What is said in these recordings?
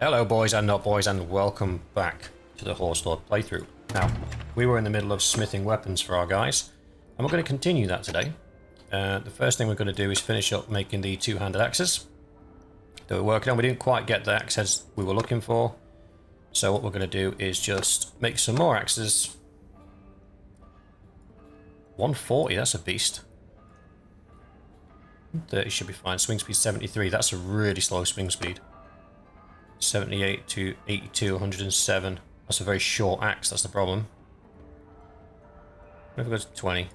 Hello boys and not boys, and welcome back to the Horselord playthrough. Now, we were in the middle of smithing weapons for our guys, and we're going to continue that today. The first thing we're going to do is finish up making the two-handed axes that we're working on. We didn't quite get the axe heads we were looking for, so what we're going to do is just make some more axes. 140, that's a beast. 30 should be fine. Swing speed 73, that's a really slow swing speed. 78 to 82, 107. That's a very short axe, that's the problem. What if we go to 20?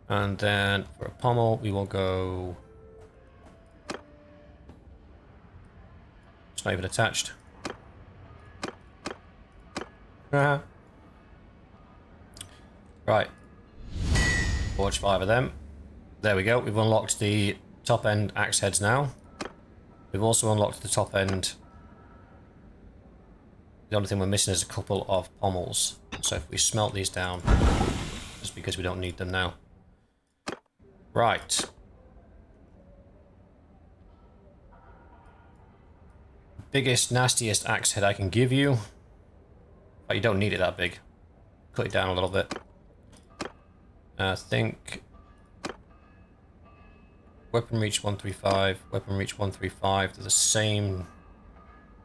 And then for a pommel, we will go... It's not even attached. Right. Forge 5 of them. There we go, we've unlocked the top end axe heads now. We've also unlocked the top end. The only thing we're missing is a couple of pommels. So if we smelt these down, just because we don't need them now. Right. Biggest, nastiest axe head I can give you. But you don't need it that big. Cut it down a little bit. I think... Weapon reach 135, weapon reach 135, they're the same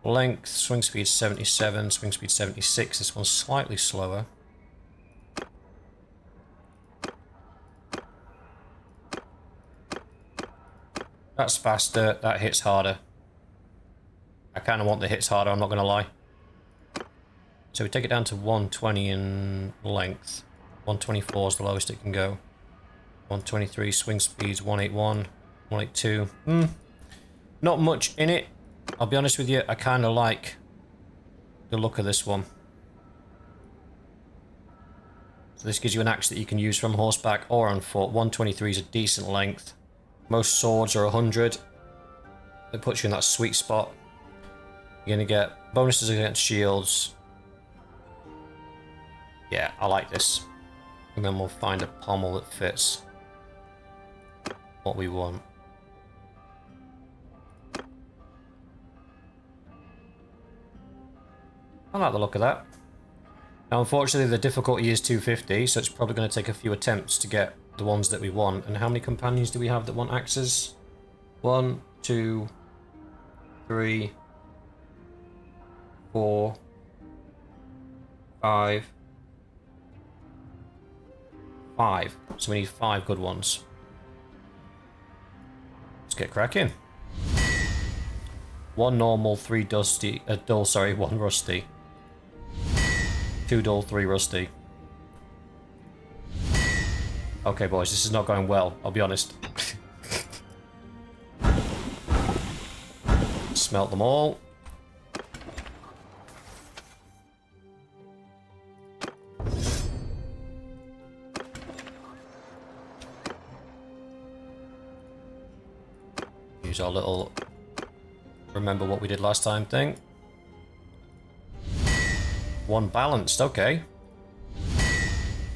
length. Swing speed 77, swing speed 76. This one's slightly slower. That's faster, that hits harder. I kind of want the hits harder, I'm not going to lie. So we take it down to 120 in length. 124 is the lowest it can go. 123, swing speeds 181, 182. Not much in it. I'll be honest with you, I kind of like the look of this one. So this gives you an axe that you can use from horseback or on foot. 123 is a decent length. Most swords are 100. It puts you in that sweet spot. You're going to get bonuses against shields. Yeah, I like this. And then we'll find a pommel that fits what we want. I like the look of that. Now unfortunately the difficulty is 250, so it's probably going to take a few attempts to get the ones that we want. And how many companions do we have that want axes? 1, 2, 3, 4, 5. 5. So we need 5 good ones. Let's get cracking. 1 normal, 3 dusty, dull, sorry, 1 rusty. 2 dull, 3 rusty. Okay boys, this is not going well, I'll be honest. Smelt them all. Use our little remember what we did last time thing. 1 balanced, okay.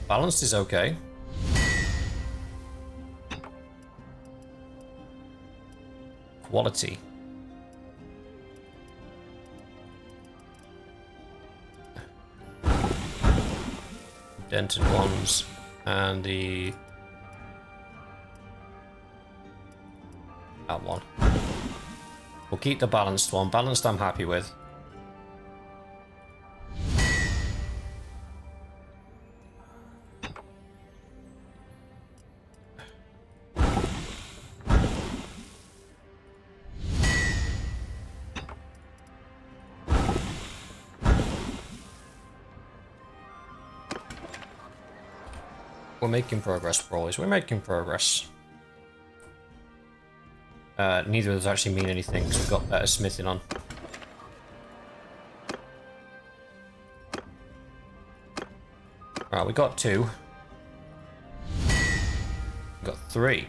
Balanced is okay. Quality. Dented ones and the that one. We'll keep the balanced one. Balanced I'm happy with. We're making progress, boys. We're making progress. Neither of those actually mean anything because we've got better smithing on. Right, we got 2. We got 3.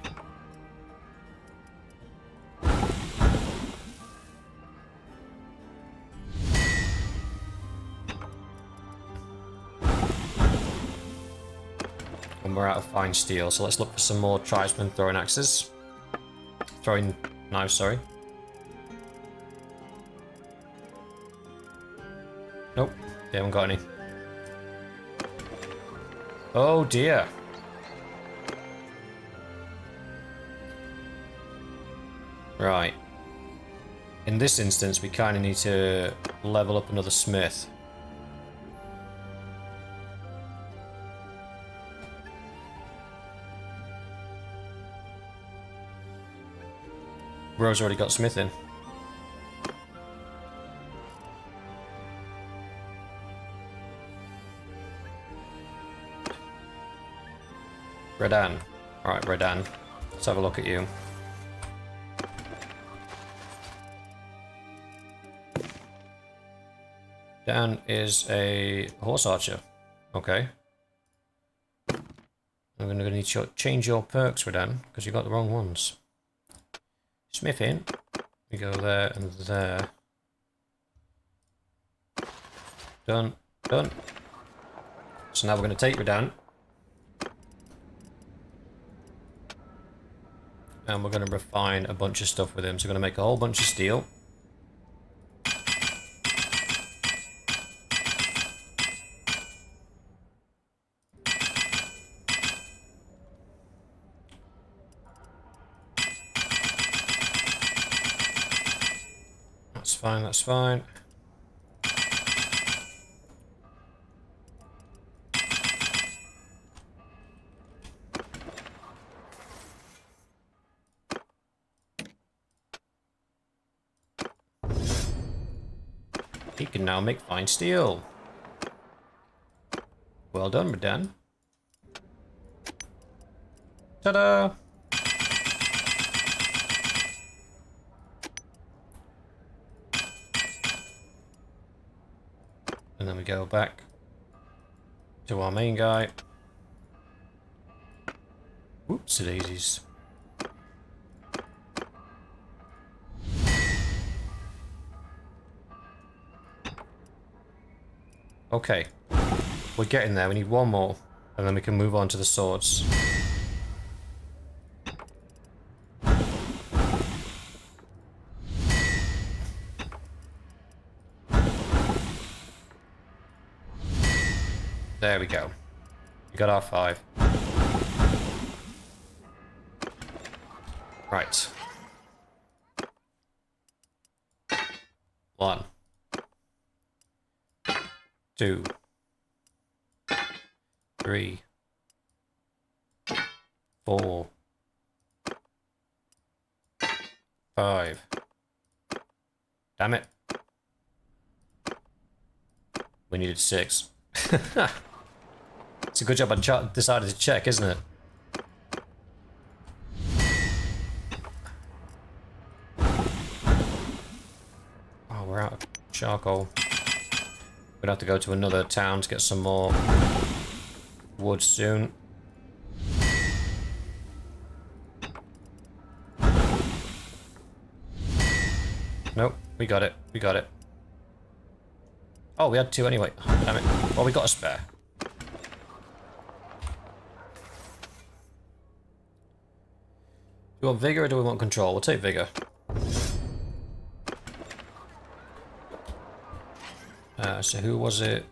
And we're out of fine steel, so let's look for some more tribesmen throwing axes. Throwing knives, sorry. Nope, they haven't got any. Oh dear. Right. In this instance, we kind of need to level up another smith. Bro's already got smith in. Redan. Alright, Redan. Let's have a look at you. Dan is a horse archer. Okay. I'm going to need to change your perks, Redan, because you got the wrong ones. Smith in. We go there and there. Done. Done. So now we're going to take Redan. And we're going to refine a bunch of stuff with him. So we're going to make a whole bunch of steel. That's fine, that's fine. He can now make fine steel. Well done, Redan. Ta-da! And then we go back to our main guy. Whoopsie daisies. Okay, we're getting there. We need one more, and then we can move on to the swords. There we go. We got our 5. Right. 1. 2. 3. 4. 5. Damn it. We needed 6. It's a good job I decided to check, isn't it? Oh, we're out of charcoal. We're gonna have to go to another town to get some more wood soon. Nope, we got it. We got it. Oh, we had 2 anyway. Damn it. Well, we got a spare. Do we want vigor or do we want control? We'll take vigor. So who was it?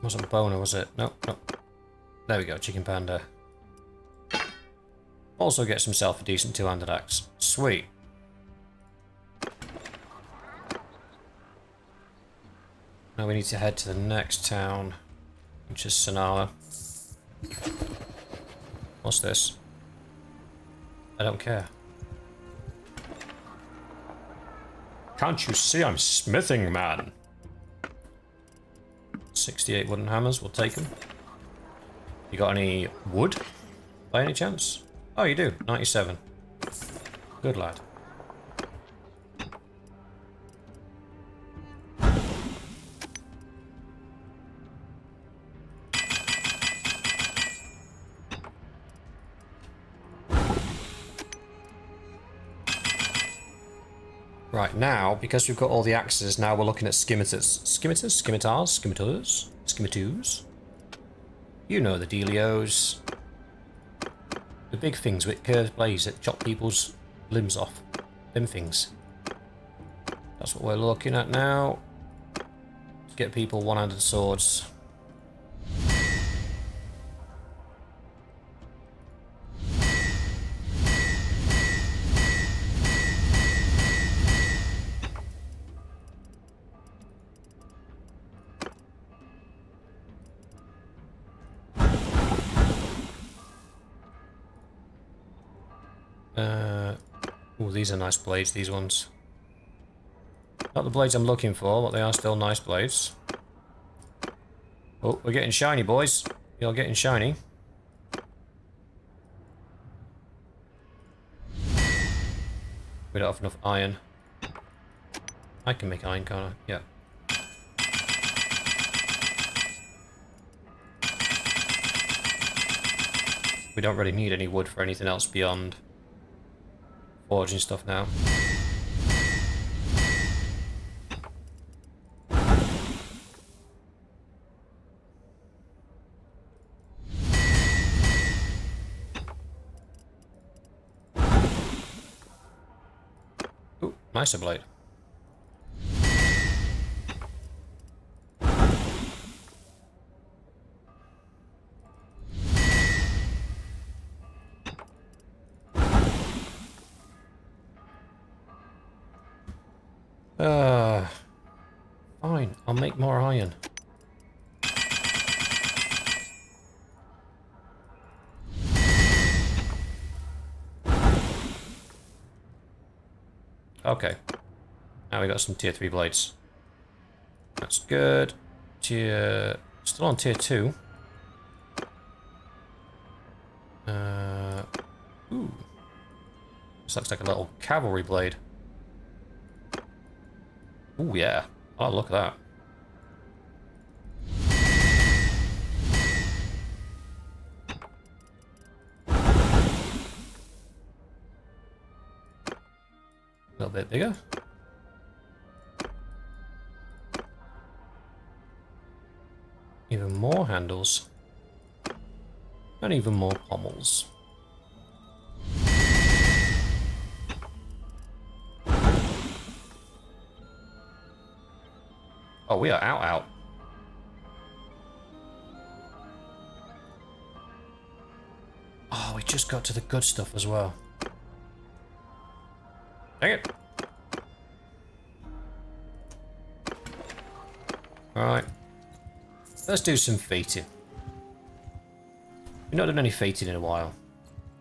Wasn't Boner, was it? Nope, nope. There we go, Chicken Panda. Also gets himself a decent 2-handed axe. Sweet. Now we need to head to the next town, which is Sanala. What's this? I don't care. Can't you see I'm smithing, man? 68 wooden hammers, we'll take them. You got any wood, by any chance? Oh, you do, 97. Good lad. Right, now, because we've got all the axes, now we're looking at scimitars. Scimitars? Scimitars? Scimitars? Scimitus? You know the dealios. The big things with curved blades that chop people's limbs off. Them things. That's what we're looking at now. get people one-handed swords. Oh, these are nice blades, these ones. Not the blades I'm looking for, but they are still nice blades. Oh, we're getting shiny, boys. You're getting shiny. We don't have enough iron. I can make iron, can't I? Yeah. We don't really need any wood for anything else beyond forging stuff now. Ooh, nicer blade. Fine, I'll make more iron. Okay. Now we got some tier 3 blades. That's good. Still on tier 2. Ooh. This looks like a little cavalry blade. Ooh, yeah. Oh, look at that. A little bit bigger. Even more handles. And even more pommels. Oh, we are out. Oh, we just got to the good stuff as well. Dang it. Alright. Let's do some feating. We've not done any feating in a while.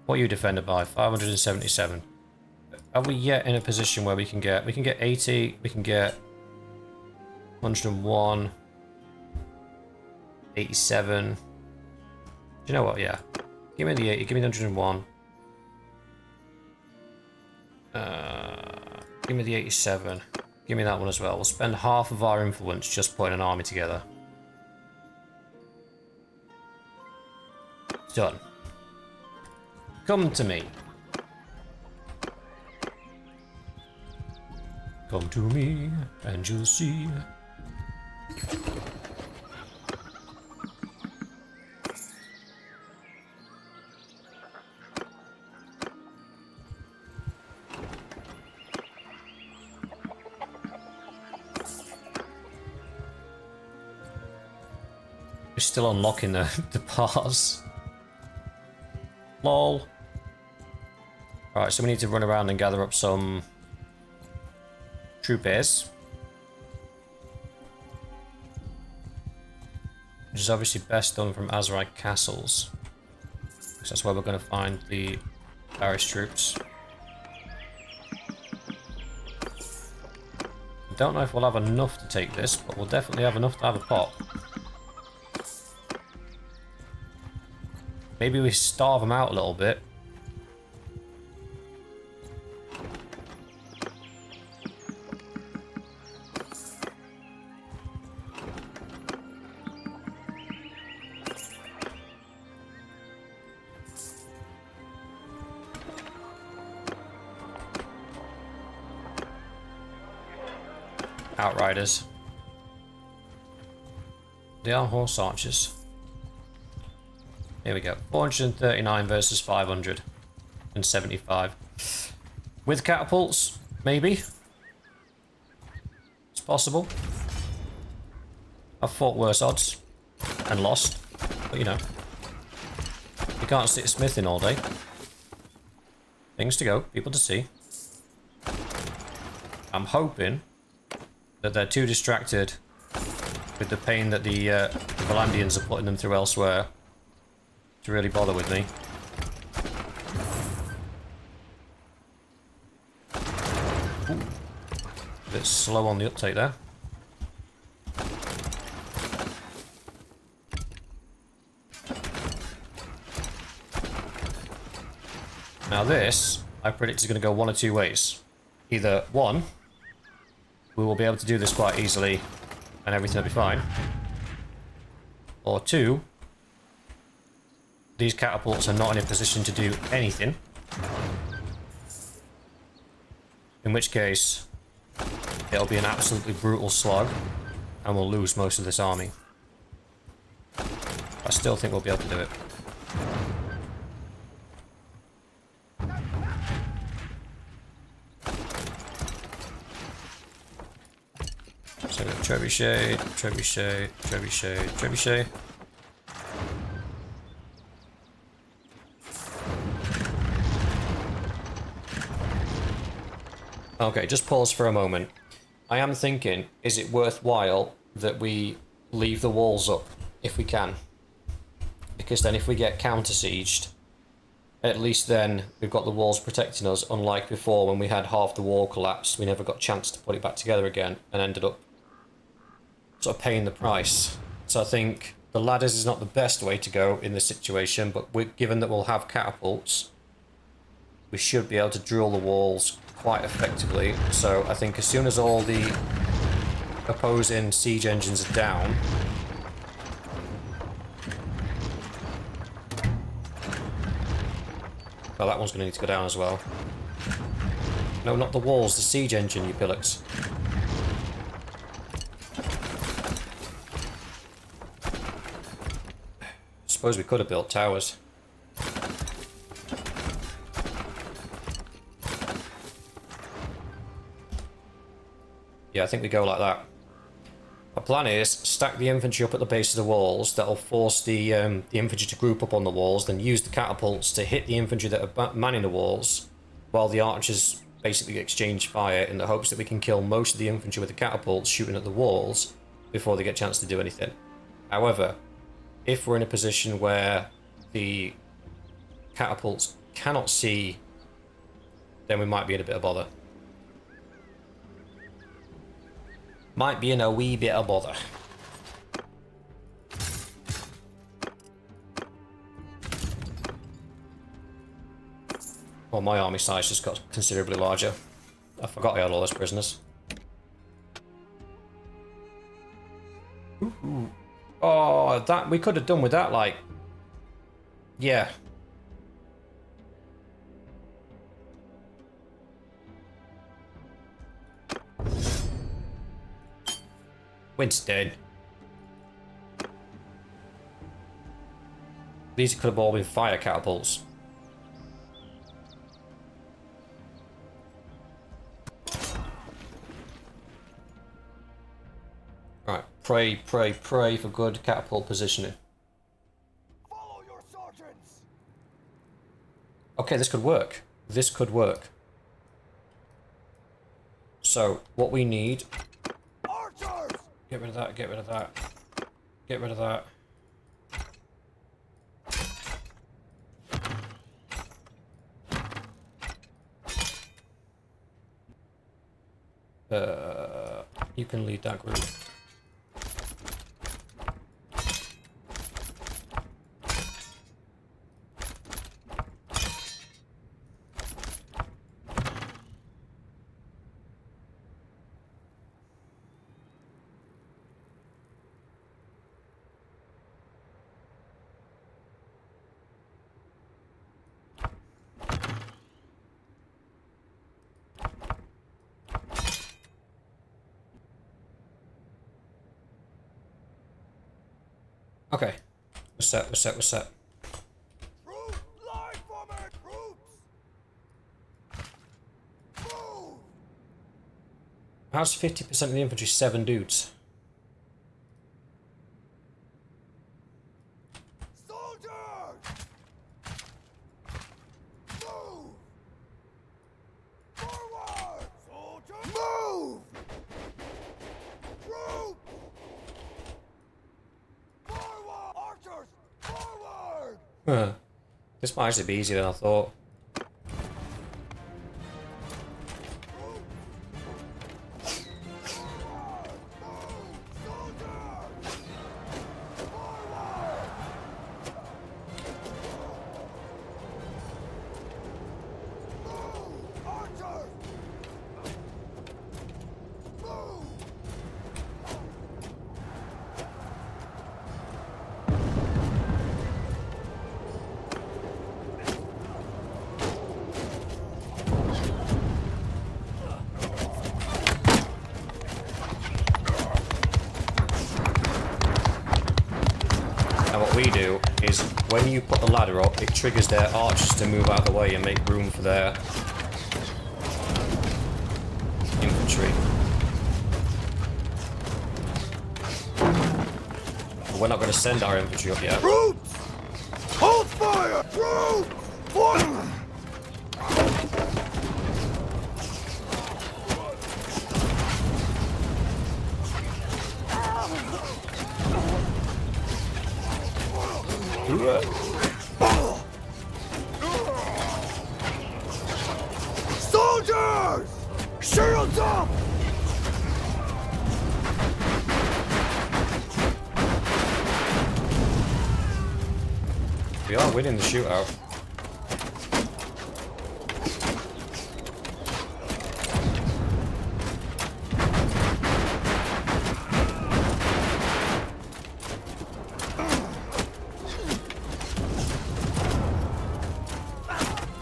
What are you defended by? 577. Are we yet in a position where we can get 80, we can get 101, 87. Do you know what? Yeah. Give me the 80, give me the 101. Give me the 87. Give me that one as well. We'll spend half of our influence just putting an army together. Done. Come to me. Come to me, and you'll see. We're still unlocking the parts. Lol. Alright, so we need to run around and gather up some troopers. Which is obviously best done from Aserai castles. Because that's where we're going to find the Irish troops. I don't know if we'll have enough to take this, but we'll definitely have enough to have a pop. Maybe we starve them out a little bit. Outriders. They are horse archers. Here we go. 439 versus 575. With catapults, maybe. It's possible. I've fought worse odds and lost, but you know, you can't sit smithing all day. Things to go, people to see. I'm hoping that they're too distracted with the pain that the Valandians are putting them through elsewhere to really bother with me. Ooh. A bit slow on the uptake there. Now this, I predict is going to go one of two ways. Either one, we will be able to do this quite easily and everything will be fine. Or two, these catapults are not in a position to do anything. In which case, it'll be an absolutely brutal slog and we'll lose most of this army. I still think we'll be able to do it. So trebuchet, trebuchet, trebuchet, trebuchet. Okay, just pause for a moment. I am thinking, is it worthwhile that we leave the walls up if we can? Because then if we get counter-sieged, at least then we've got the walls protecting us, unlike before when we had half the wall collapsed, we never got a chance to put it back together again and ended up sort of paying the price. So I think the ladders is not the best way to go in this situation, but given that we'll have catapults, we should be able to drill the walls quite effectively. So I think as soon as all the opposing siege engines are down, well, that one's going to need to go down as well. No, not the walls, the siege engine, you pillocks. Suppose we could have built towers. Yeah, I think we go like that. Our plan is stack the infantry up at the base of the walls. That'll force the infantry to group up on the walls, then use the catapults to hit the infantry that are manning the walls, while the archers basically exchange fire in the hopes that we can kill most of the infantry with the catapults shooting at the walls before they get a chance to do anything. However, if we're in a position where the catapults cannot see, then we might be in a bit of bother. Might be in a wee bit of bother. Well, my army size just got considerably larger. I forgot I had all those prisoners. Ooh. Oh, that we could have done with that, like... Yeah. Winston. These could have all been fire catapults. Right, pray, pray, pray for good catapult positioning. Follow your sergeants. Okay, this could work. This could work. So, what we need... Archers! Get rid of that, get rid of that. Get rid of that. You can lead that group. Okay. We're set, we're set, we're set. Troops, line forward, troops! Move! How's 50% of the infantry 7 dudes? Huh. This might actually be easier than I thought. Now what we do is, when you put the ladder up, it triggers their archers to move out of the way and make room for their infantry. But we're not going to send our infantry up yet. Troops! Hold fire! Troops! Fire! Soldiers! Shields up! We are winning the shootout.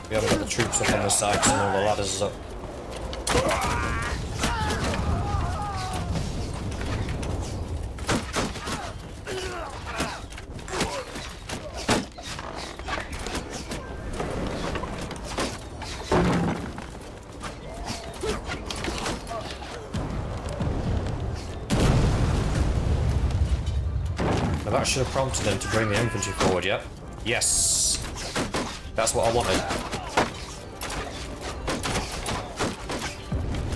We haven't got the troops up on the sides and all the ladders up. Now that should have prompted them to bring the infantry forward, yep. Yes! That's what I wanted.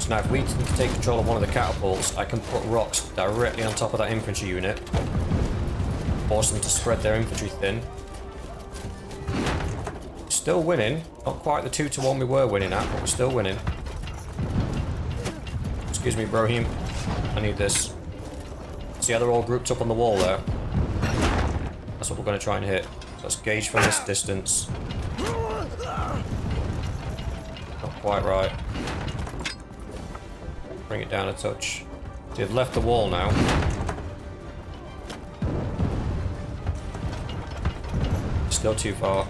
So now if we can take control of one of the catapults, I can put rocks directly on top of that infantry unit. Force them to spread their infantry thin. Still winning. Not quite the 2-to-1 we were winning at, but we're still winning. Excuse me, Brohim. I need this. See how they're all grouped up on the wall there? That's what we're going to try and hit. So let's gauge from this distance. Not quite right. Bring it down a touch. So they've left the wall now. Still too far.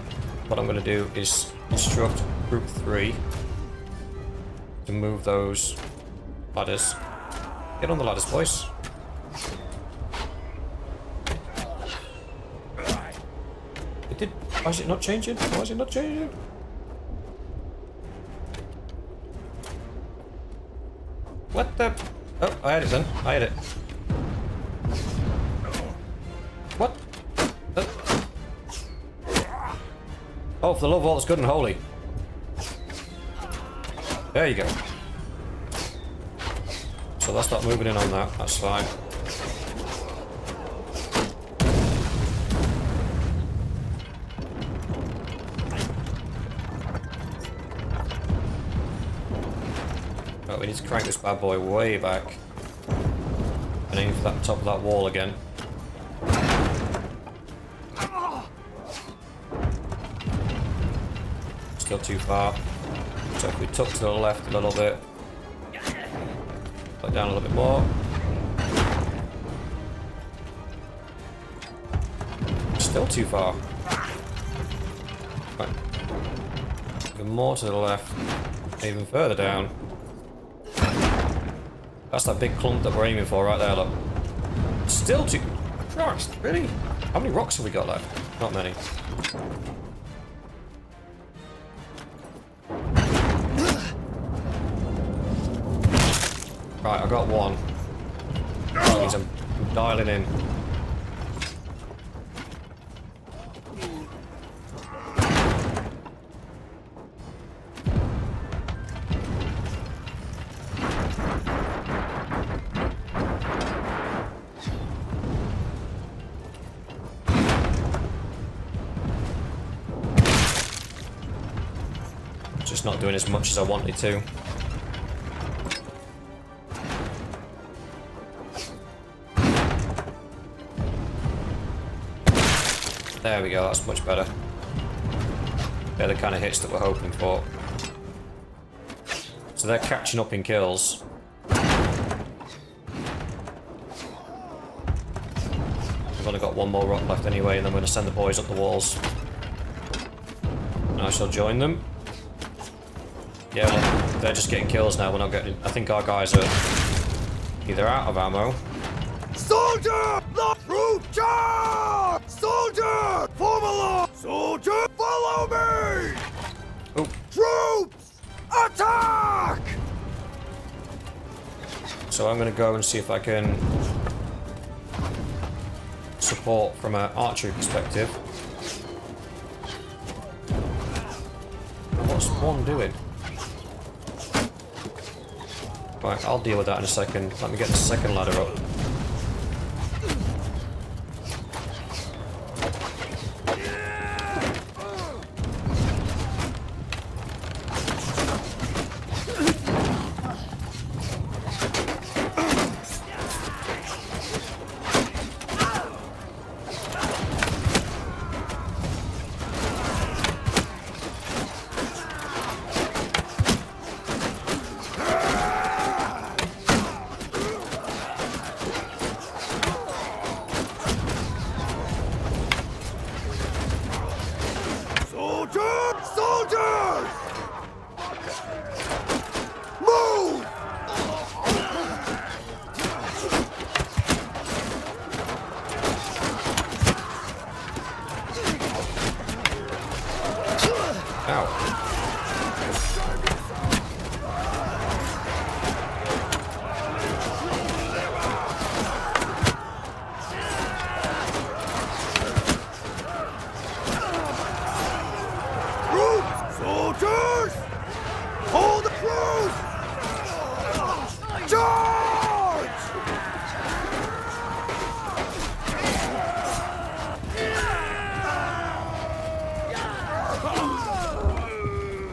What I'm going to do is instruct Group 3 to move those ladders. Get on the ladders, boys. It did. Why is it not changing? Why is it not changing? What the? Oh, I had it then. I had it. What? Oh, for the love of all that's good and holy. There you go. So let's start moving in on that. That's fine. Right, we need to crank this bad boy way back. And aim for that top of that wall again. Still too far. So if we tuck to the left a little bit, put down a little bit more. Still too far. Right. Even more to the left, even further down. That's that big clump that we're aiming for right there, look. Still too... Christ, really? How many rocks have we got left? Not many. Right, I got one. That means I'm dialing in. just not doing as much as I wanted to. There we go, that's much better. They're the kind of hits that we're hoping for. So they're catching up in kills. We've only got one more rock left anyway, and then we're going to send the boys up the walls. And I shall join them. Yeah, well, they're just getting kills now, we're not getting... I think our guys are either out of ammo. Soldier! The troop charge! Soldier! Form along! Soldier! Follow me! Oh. Troops! Attack! So I'm going to go and see if I can support from an archery perspective. What's one doing? Right, I'll deal with that in a second. Let me get the second ladder up. Soldiers! Move! Ow. Soldiers! Hold the crews! Charge!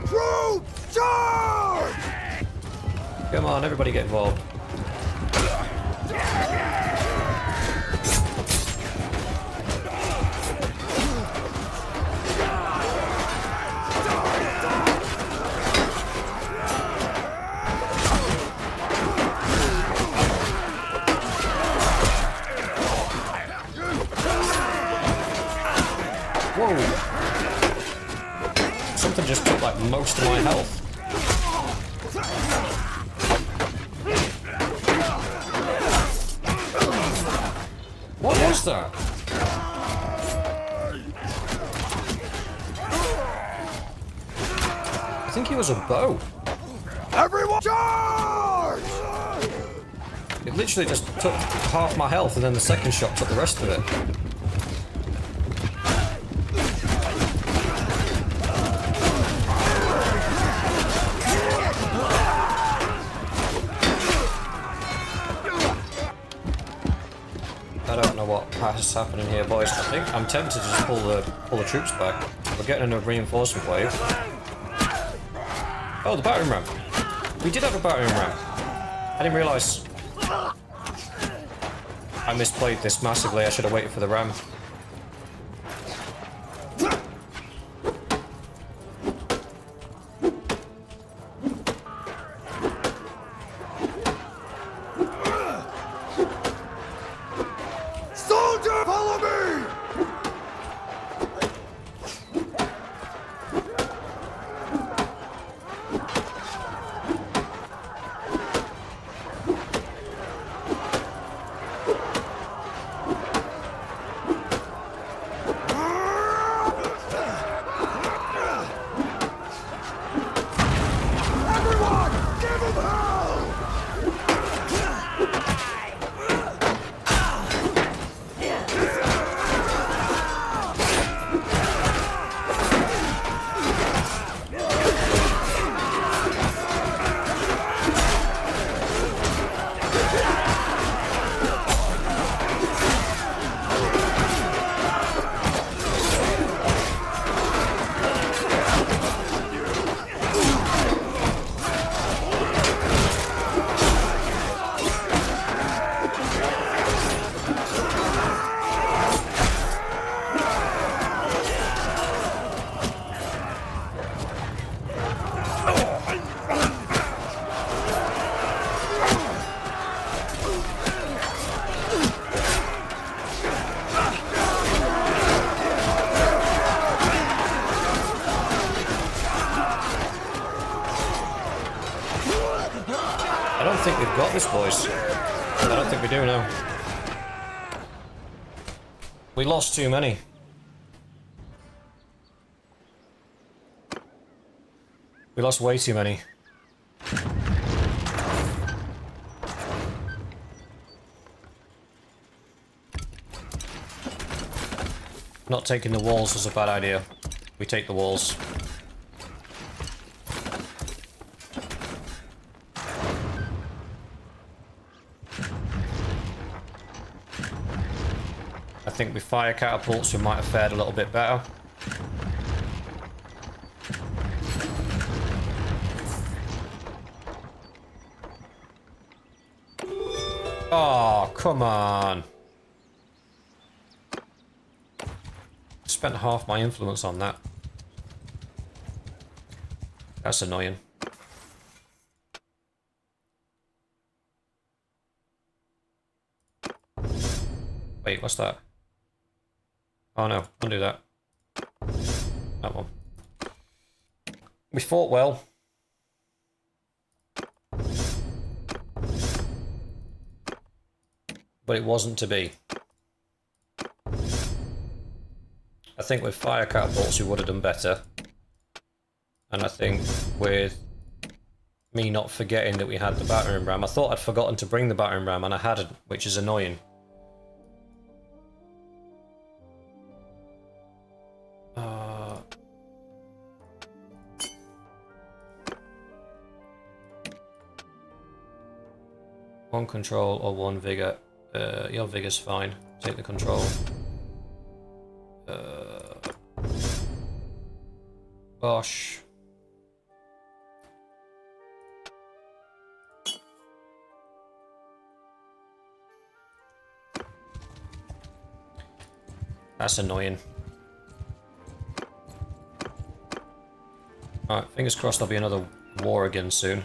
Troops! Charge! Come on, everybody get involved. Whoa! Something just took like most of my health. What was that? I think it was a bow. Everyone charge! It literally just took half my health and then the second shot took the rest of it. I don't know what is happening here, boys. I think I'm tempted to just pull the troops back. We're getting a reinforcement wave. Oh, the battering ram. We did have a battering ram. I didn't realise. I misplayed this massively. I should have waited for the ram. Soldier, follow me! don't think we've got this, boys. I don't think we do now. We lost too many. We lost way too many. Not taking the walls was a bad idea. We take the walls. I think with fire catapults we might have fared a little bit better. Oh, come on. Spent half my influence on that. That's annoying. Wait, what's that? Oh no, undo that. That one. We fought well. But it wasn't to be. I think with fire catapults we would have done better. And I think with me not forgetting that we had the battering ram, I thought I'd forgotten to bring the battering ram and I hadn't, which is annoying. One control or one vigor. Your vigor's fine. Take the control. Gosh. That's annoying. Alright, fingers crossed there'll be another war again soon.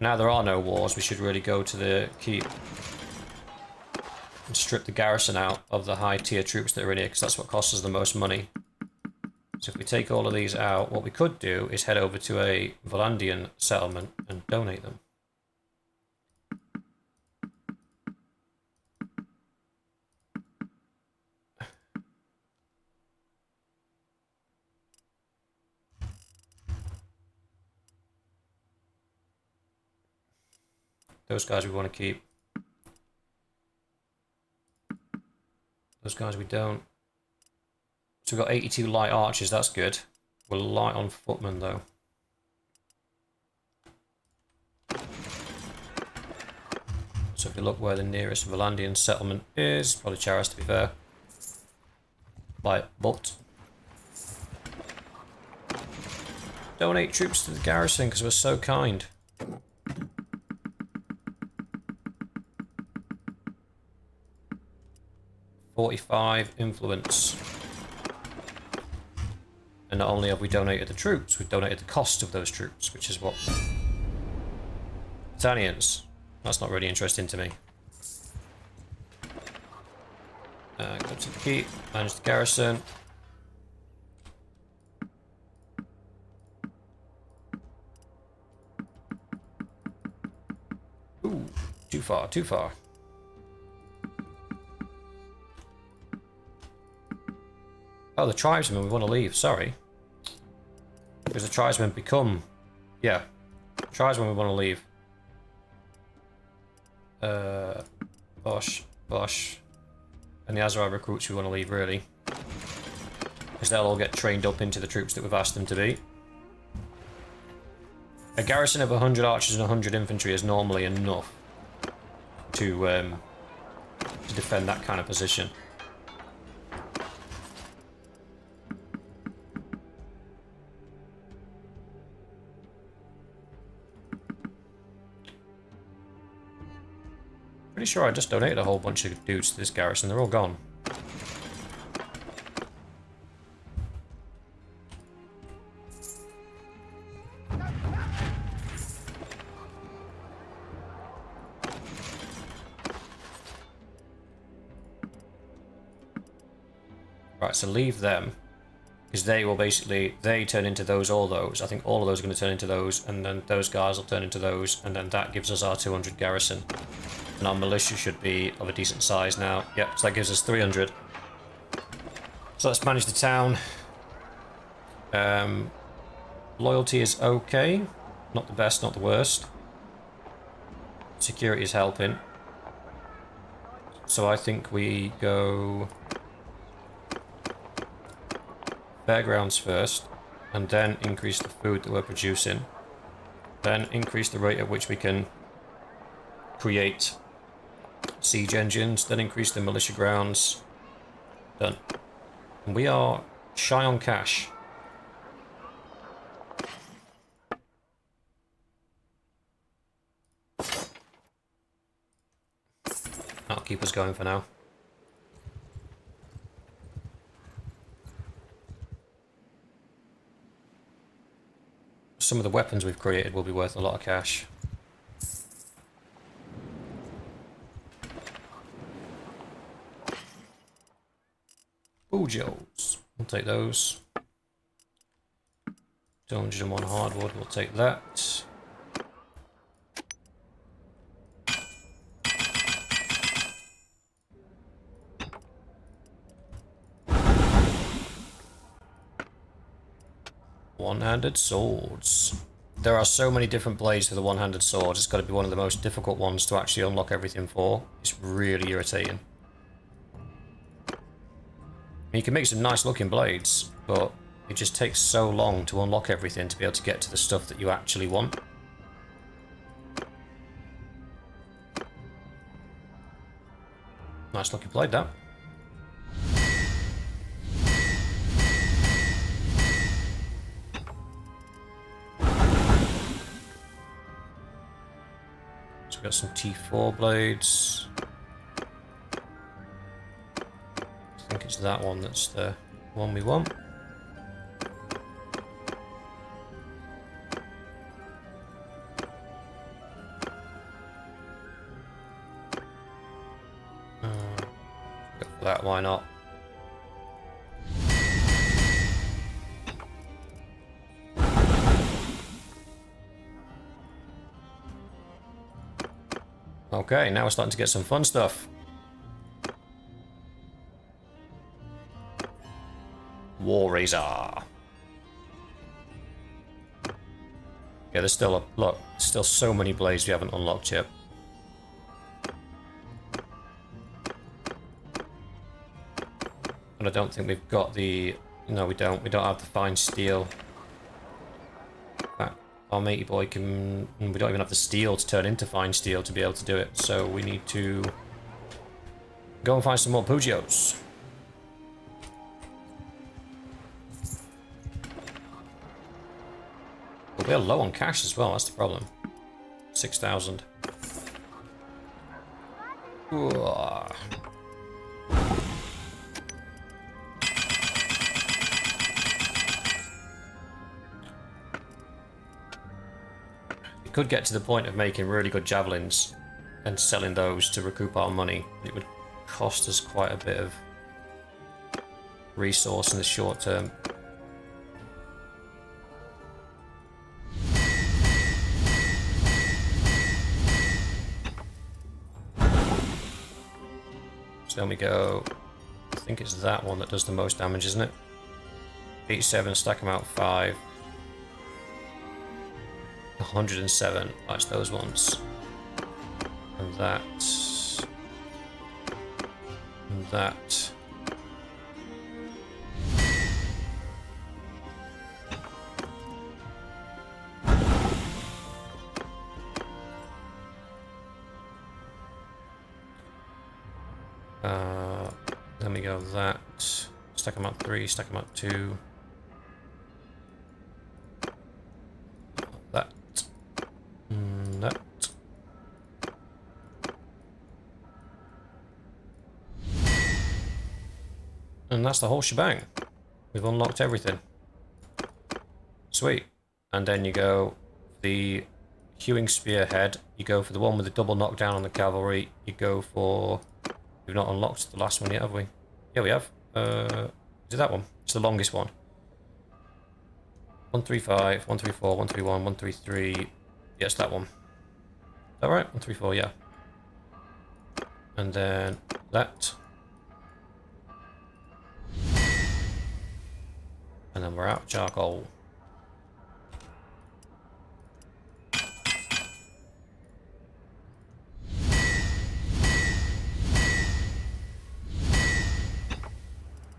Now there are no wars, we should really go to the keep and strip the garrison out of the high tier troops that are in here, because that's what costs us the most money. So if we take all of these out, what we could do is head over to a Volandian settlement and donate them. Those guys we want to keep. Those guys we don't. So we've got 82 light archers, that's good. We're light on footmen though. So if you look where the nearest Volandian settlement is, probably Charis to be fair. Light, but donate troops to the garrison because we're so kind. .45 influence. And not only have we donated the troops, we've donated the cost of those troops, which is what... Italians. That's not really interesting to me. Go to the keep, manage the garrison. Ooh, too far, too far. Oh, the tribesmen we want to leave, sorry. Because the tribesmen become... Yeah. Tribesmen we want to leave. Bosh, Bosh. And the Aserai recruits we want to leave, really. Because they'll all get trained up into the troops that we've asked them to be. A garrison of 100 archers and 100 infantry is normally enough to defend that kind of position. Pretty sure I just donated a whole bunch of dudes to this garrison. They're all gone. Right, so leave them. Because they will basically, they turn into those, all those. I think all of those are going to turn into those, and then those guys will turn into those, and then that gives us our 200 garrison. And our militia should be of a decent size now. Yep, so that gives us 300. So let's manage the town. Loyalty is okay. Not the best, not the worst. Security is helping. So I think we go fairgrounds first, and then increase the food that we're producing. Then increase the rate at which we can create siege engines. Then increase the militia grounds. Done. And we are shy on cash. That'll keep us going for now. Some of the weapons we've created will be worth a lot of cash. Bujos. We'll take those. 201 hardwood, we'll take that. One-handed swords. There are so many different blades for the one-handed sword. It's got to be one of the most difficult ones to actually unlock everything for. It's really irritating. You can make some nice looking blades, but it just takes so long to unlock everything to be able to get to the stuff that you actually want. Nice looking blade, that. So we've got some T4 blades. I think it's that one that's the one we want. Go for that, why not? Okay, now we're starting to get some fun stuff. War Razor. Yeah, there's still a look. Still so many blades we haven't unlocked yet. And I don't think we've got the. No, we don't. We don't have the fine steel. In fact, our matey boy can. We don't even have the steel to turn into fine steel to be able to do it. So we need to go and find some more Pugios. But we're low on cash as well, that's the problem. 6,000. We could get to the point of making really good javelins and selling those to recoup our money. It would cost us quite a bit of resource in the short term. So then we go, I think it's that one that does the most damage, isn't it? 87, stack them out 5. 107, that's those ones. And that. And that. Then we go that. Stack them up 3, stack them up 2. That. That. And that's the whole shebang. We've unlocked everything. Sweet. And then you go the hewing spearhead. You go for the one with the double knockdown on the cavalry. You go for... We've not unlocked the last one yet, have we? Yeah, we have. Is it that one? It's the longest one. 135, 134, 131, 133. Yes, that one. Is that right? 134, yeah. And then that. And then we're out of charcoal.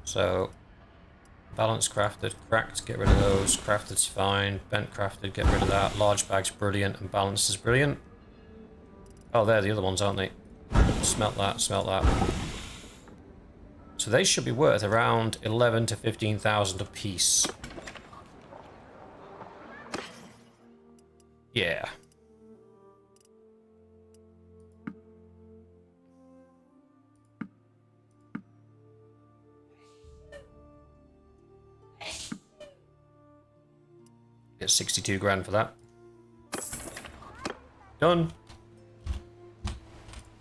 So, balance crafted, cracked, get rid of those. Crafted's fine. Bent crafted, get rid of that. Large bag's brilliant, and balance is brilliant. Oh, they're the other ones, aren't they? Smelt that, smelt that. So they should be worth around 11 to 15,000 apiece. Yeah. Get 62 grand for that. Done.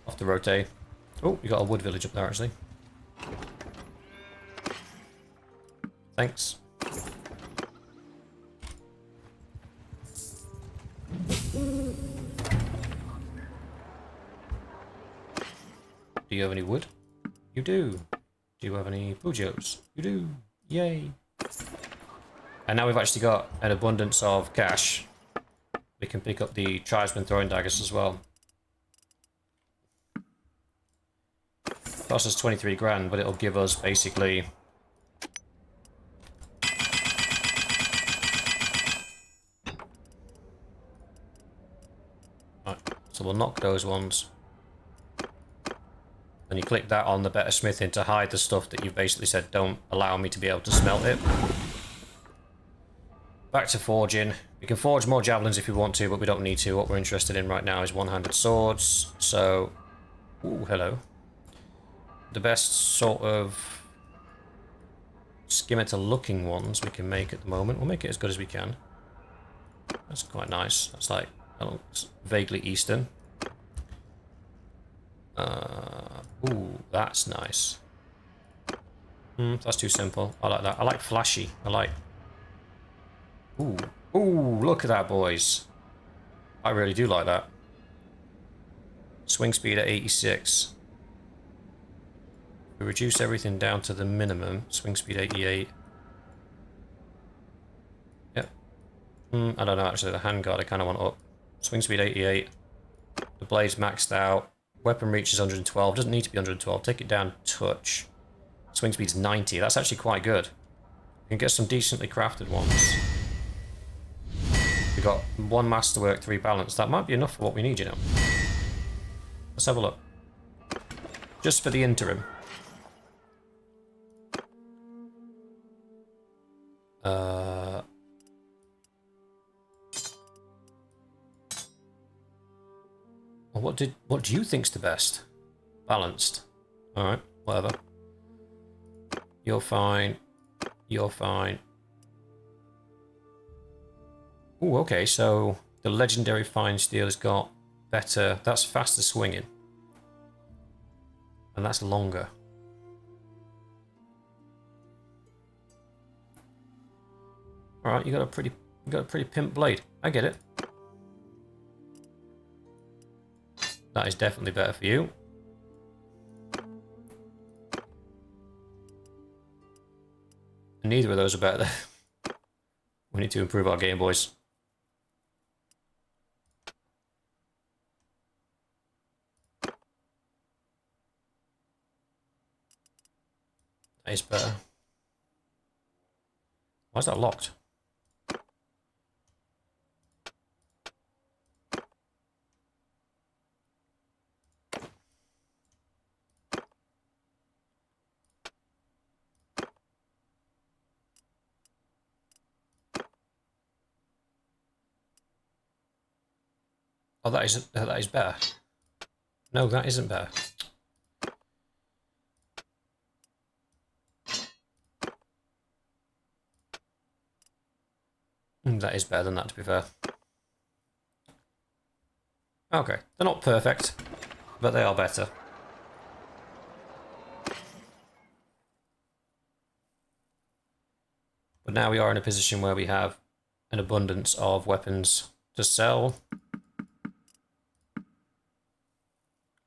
Off the rotate. Oh, you got a wood village up there, actually. Thanks. Do you have any wood? You do. Do you have any Pujos? You do. Yay. And now we've actually got an abundance of cash. We can pick up the tribesman throwing daggers as well. Costs us 23 grand, but it'll give us basically... Right, so we'll knock those ones. And you click that on the better smithing to hide the stuff that you basically said don't allow me to be able to smelt it. Back to forging. We can forge more javelins if we want to, but we don't need to. What we're interested in right now is one-handed swords. So, ooh, hello. The best sort of scimitar looking ones we can make at the moment. We'll make it as good as we can. That's quite nice. That's like, that looks vaguely Eastern. Ooh, that's nice. That's too simple. I like that. I like flashy. I like... Ooh. Ooh, look at that, boys. I really do like that. Swing speed at 86. We reduce everything down to the minimum. Swing speed 88. Yep. I don't know, actually. The handguard I kind of want up. Swing speed 88. The blade's maxed out. Weapon reach is 112. Doesn't need to be 112. Take it down touch. Swing speed's 90. That's actually quite good. We can get some decently crafted ones. We got 1 masterwork, 3 balance. That might be enough for what we need, you know. Let's have a look. Just for the interim. Well, what do you think's the best? Balanced. Alright, whatever. You're fine. You're fine. Ooh, okay, so the legendary fine steel has got better... That's faster swinging. And that's longer. Alright, you got a pretty pimp blade. I get it. That is definitely better for you. And neither of those are better. We need to improve our game, boys. That is better. Why is that locked? Oh, that is better. No, that isn't better. That is better than that, to be fair. Okay, they're not perfect, but they are better. But now we are in a position where we have an abundance of weapons to sell.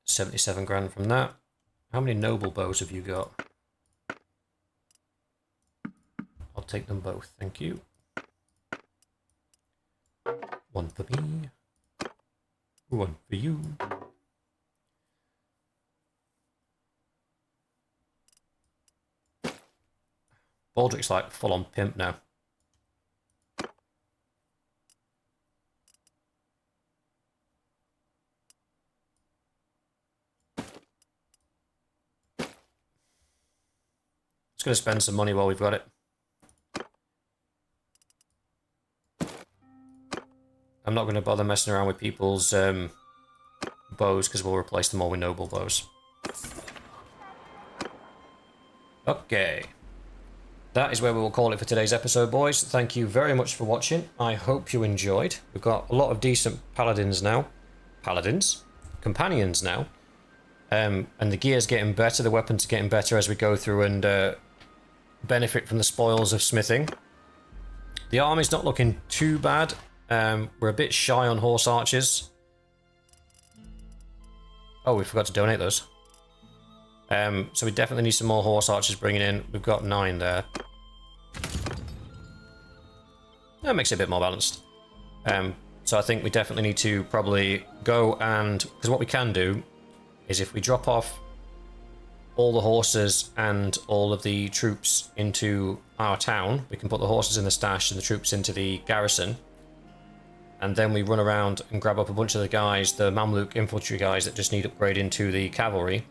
77 grand from that. How many noble bows have you got? I'll take them both, thank you. One for me. One for you. Baldric's like full on pimp now. Just gonna spend some money while we've got it. I'm not going to bother messing around with people's bows because we'll replace them all with noble bows. Okay. That is where we will call it for today's episode, boys. Thank you very much for watching. I hope you enjoyed. We've got a lot of decent paladins now. Paladins? Companions now. And the gear's getting better, the weapons are getting better as we go through and benefit from the spoils of smithing. The army's not looking too bad. We're a bit shy on horse archers. Oh, we forgot to donate those. So we definitely need some more horse archers bringing in. We've got 9 there. That makes it a bit more balanced. So I think we definitely need to probably go and... Because what we can do is if we drop off all the horses and all of the troops into our town, we can put the horses in the stash and the troops into the garrison. And then we run around and grab up a bunch of the guys, the Mamluk infantry guys that just need upgrading to the cavalry.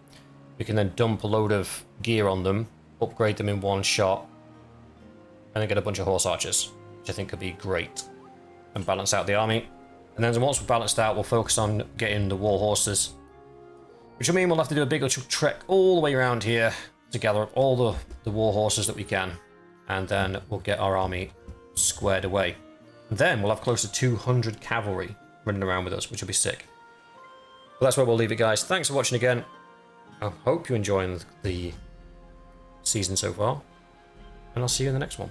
We can then dump a load of gear on them, upgrade them in one shot, and then get a bunch of horse archers, which I think could be great, and balance out the army. And then once we're balanced out, we'll focus on getting the war horses, which will mean we'll have to do a big trek all the way around here to gather up all the war horses that we can, and then we'll get our army squared away. Then we'll have close to 200 cavalry running around with us, which will be sick. But that's where we'll leave it, guys. Thanks for watching again. I hope you're enjoying the season so far. And I'll see you in the next one.